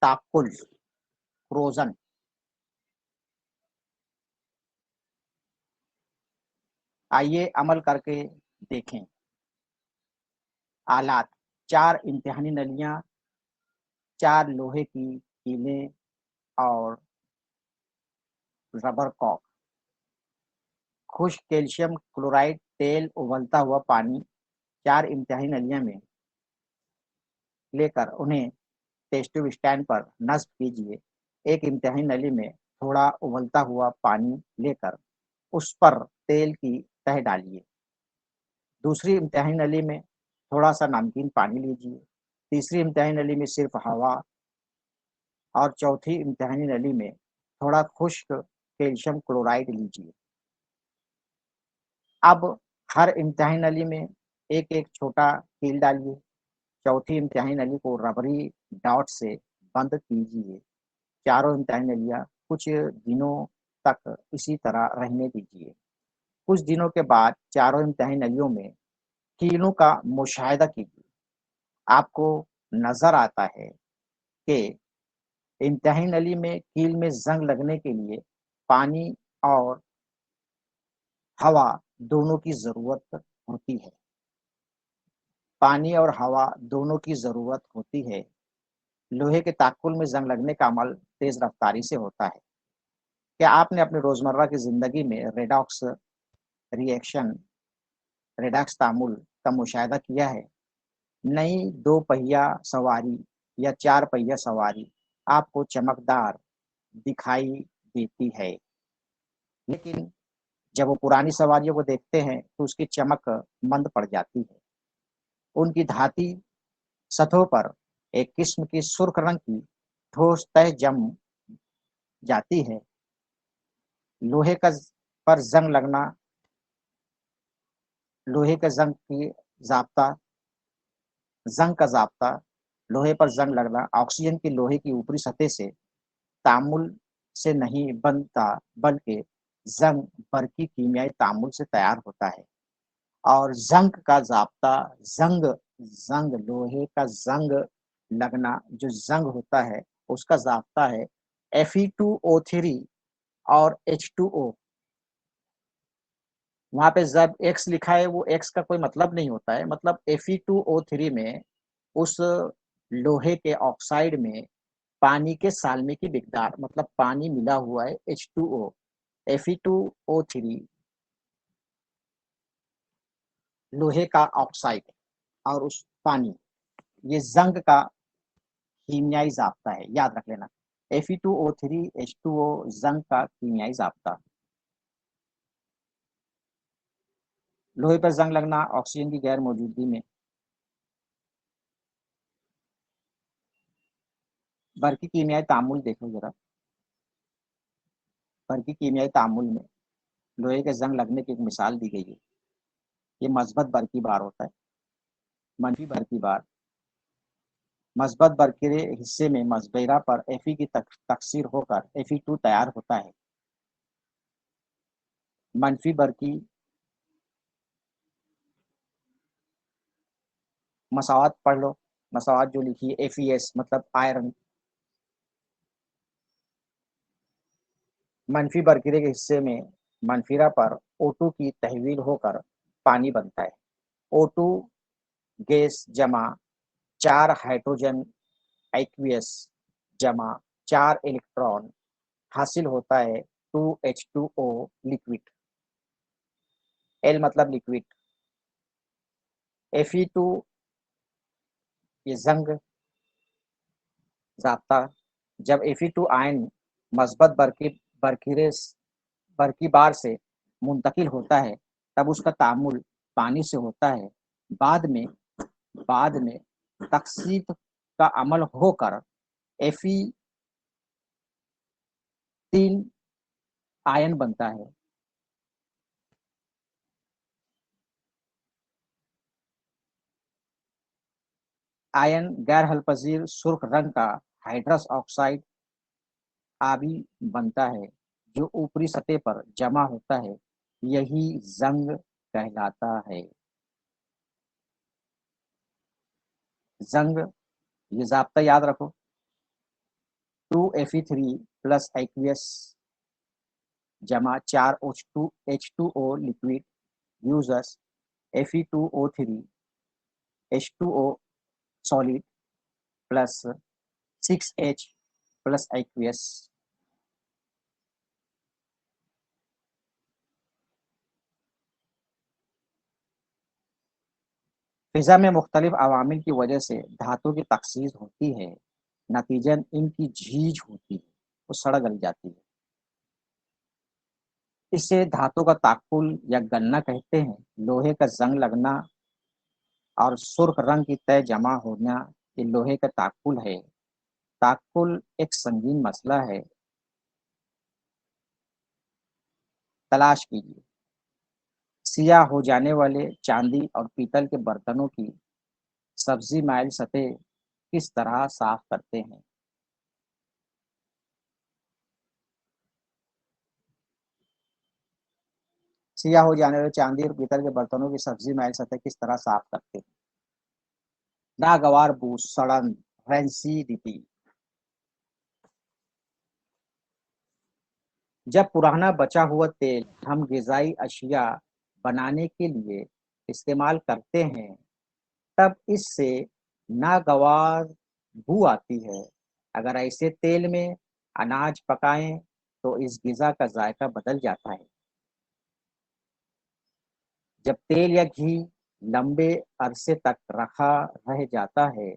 ताकुल corrosion. आइए अमल करके देखें। आलात: 4 इम्तिहानी नलियाँ, 4 लोहे की कीलें और रबर कॉक। खुश्क कैल्शियम क्लोराइड तेल, उबलता हुआ पानी 4 इम्तिहानी नलियों में लेकर उन्हें टेस्ट ट्यूब स्टैंड पर नस्ब कीजिए। एक इम्तिहानी नली में थोड़ा उबलता हुआ पानी लेकर उस पर तेल की तह डालिए। दूसरी इम्तिहानी नली में थोड़ा-सा नमकीन पानी लीजिए। तीसरी इम्तिहानी नली में सिर्फ हवा और चौथी इम्तिहानी नली में थोड़ा खुश्क कैल्शियम क्लोराइड लीजिए। अब हर इम्तिहानी नली में एक-एक छोटा कील डालिए। चौथी इम्तिहानी नली को रबरी डॉट से बंद कीजिए। चारों इम्तिहानी नलियाँ कुछ दिनों तक इसी तरह रहने दीजिए। कुछ दिनों के बाद चारों इम्तिहानी नलियों में कीलों का मुशाहिदा कीजिए। आपको नज़र आता है कि इम्तिहानी नली में कील में ज़ंग लगने के लिए पानी और हवा दोनों की ज़रूरत होती है। पानी और हवा दोनों की ज़रूरत होती है। लोहे के ताक़ुल में ज़ंग लगने का अमल तेज़ रफ़्तारी से होता है। क्या आपने अपनी रोज़मर्रा की ज़िंदगी में रिएक्शन रेडॉक्स तामुल का मुशाहिदा किया है? नई 2 पहिया सवारी या 4 पहिया सवारी आपको चमकदार दिखाई देती है, लेकिन जब वो पुरानी सवारियों को देखते हैं तो उसकी चमक मंद पड़ जाती है। उनकी धाती सतहों पर एक किस्म की सुर्ख रंग की ठोस तह जम जाती है। लोहे का पर जंग लगना लोहे के ज़ाब्ता ज़ंग का ज़ाब्ता लोहे पर जंग लगना ऑक्सीजन की लोहे की ऊपरी सतह से तामुल से नहीं बनता, बल्कि ज़ंग बरकी कीमियाई तामुल से तैयार होता है। और ज़ंग का ज़ाब्ता ज़ंग ज़ंग लोहे का ज़ंग लगना जो ज़ंग होता है, उसका ज़ाब्ता है Fe2O3 और H2O। वहाँ पे जब एक्स लिखा है, वो एक्स का कोई मतलब नहीं होता है, मतलब Fe2O3 में उस लोहे के ऑक्साइड में पानी के सालमे की मिकदार मतलब पानी मिला हुआ है H2O, Fe2O3 लोहे का ऑक्साइड और उस पानी, ये ज़ंग का कीमियाई ज़ाब्ता है, याद रख लेना। Fe2O3 H2O ज़ंग का कीमियाई ज़ाब्ता। लोहे पर जंग लगना ऑक्सीजन की गैर मौजूदगी में। बरकी कीमियाई तामुल देखो ज़रा। बरकी कीमियाई तामुल में लोहे के जंग लगने की एक मिसाल दी गई है। ये मस्बत बरकी बार होता है, मनफी बरकी बार। मस्बत बरकीरे हिस्से में मसबेरा पर Fe की तकसीर होकर Fe2 तैयार होता है। मनफी बरकी मसावात पढ़ लो, मसावात जो लिखी है FeS मतलब आयरन। मनफी बरकीरे के हिस्से में मनफीरा पर O2 की तहवील होकर पानी बनता है। O2 गैस जमा 4 हाइड्रोजन एक्वियस जमा 4 इलेक्ट्रॉन हासिल होता है 2H2O लिक्विड। L मतलब लिक्विड। Fe2 ये जंग ज़ाब्ता। जब Fe2 आयन मस्बत बरकी बार से मुंतकिल होता है, तब उसका तामुल पानी से होता है। बाद में तकसीद का अमल होकर Fe3 आयन बनता है। आयन गैर हलपजीर सुर्ख रंग का हाइड्रस ऑक्साइड आबी बनता है, जो ऊपरी सतह पर जमा होता है। यही जंग कहलाता है। जंग ये ज़ाब्ता याद रखो। 2Fe3 प्लस एक्वियस जमा 4H2O लिक्विड यूजस Fe2O3 H2O solid plus 6H plus aqueous. फिजा में मुख्तलिफ अवामिल की वजह से धातु की तखसीस होती है, नतीजन इनकी झीज होती है, वो सड़ गल जाती है। इसे धातु का ताकुल या गलना कहते हैं। लोहे का जंग लगना और सुर्ख रंग की तय जमा होना ये लोहे का ताकुल है। ताकुल एक संगीन मसला है। तलाश कीजिए। सियाह हो जाने वाले चांदी और पीतल के बर्तनों की सब्जी माइल सतह किस तरह साफ करते हैं? सियाह हो जाने वाले चांदी और पीतल के बर्तनों की सब्जी माइल सतह किस तरह साफ करते हैं? नागवार बू, सड़न, रैंसीडिटी। जब पुराना बचा हुआ तेल हम ग़िज़ाई अशिया बनाने के लिए इस्तेमाल करते हैं, तब इससे नागवार बू आती है। अगर ऐसे तेल में अनाज पकाएं तो इस ग़िज़ा का जायका बदल जाता है। जब तेल या घी लंबे अरसे तक रखा रह जाता है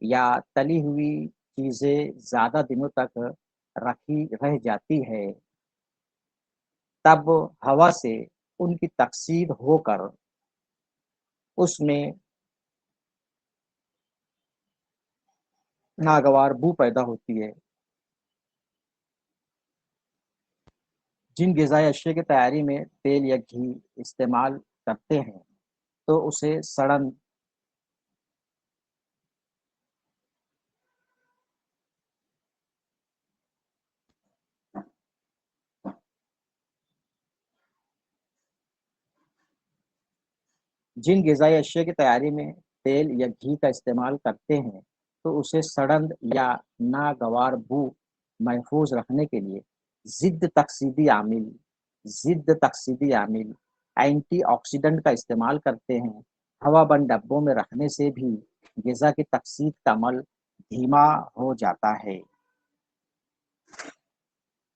या तली हुई चीज़ें ज़्यादा दिनों तक रखी रह जाती है, तब हवा से उनकी तकसीद होकर उसमें नागवार बू पैदा होती है। जिन ग़िज़ाई अशिया की तैयारी में तेल या घी इस्तेमाल करते हैं तो उसे सड़न जिन ग़िज़ाई अशिया की तैयारी में तेल या घी का इस्तेमाल करते हैं तो उसे सड़न या नागवार बू महफूज रखने के लिए ज़िद्द तकसीदी आमिल एंटीऑक्सीडेंट का इस्तेमाल करते हैं। हवाबंद डब्बों में रखने से भी ग़िज़ा की तकसीद का अमल धीमा हो जाता है।